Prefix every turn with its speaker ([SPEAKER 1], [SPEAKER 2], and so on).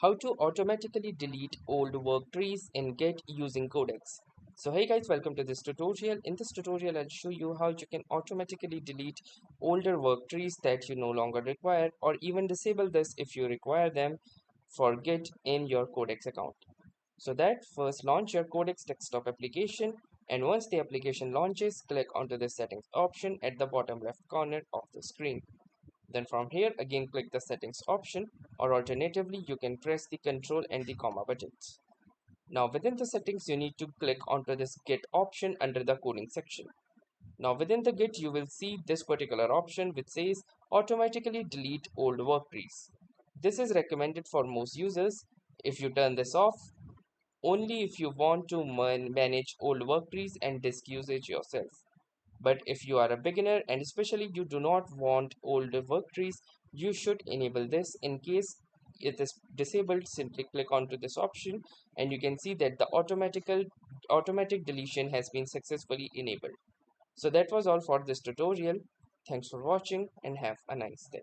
[SPEAKER 1] how to automatically delete old work trees in Git using Codex. So hey guys, welcome to this tutorial. In this tutorial I'll show you how you can automatically delete older work trees that you no longer require, or even disable this if you require them for Git in your Codex account. So that, first launch your Codex desktop application, and once the application launches, click onto the settings option at the bottom left corner of the screen. Then from here again click the settings option, or alternatively you can press the control and the comma buttons. Now within the settings you need to click onto this Git option under the coding section. Now within the Git you will see this particular option which says automatically delete old work trees. This is recommended for most users. If you turn this off, only if you want to manage old work trees and disk usage yourself. But if you are a beginner and especially you do not want older work trees, you should enable this. In case it is disabled, simply click onto this option and you can see that the automatic deletion has been successfully enabled. So that was all for this tutorial. Thanks for watching and have a nice day.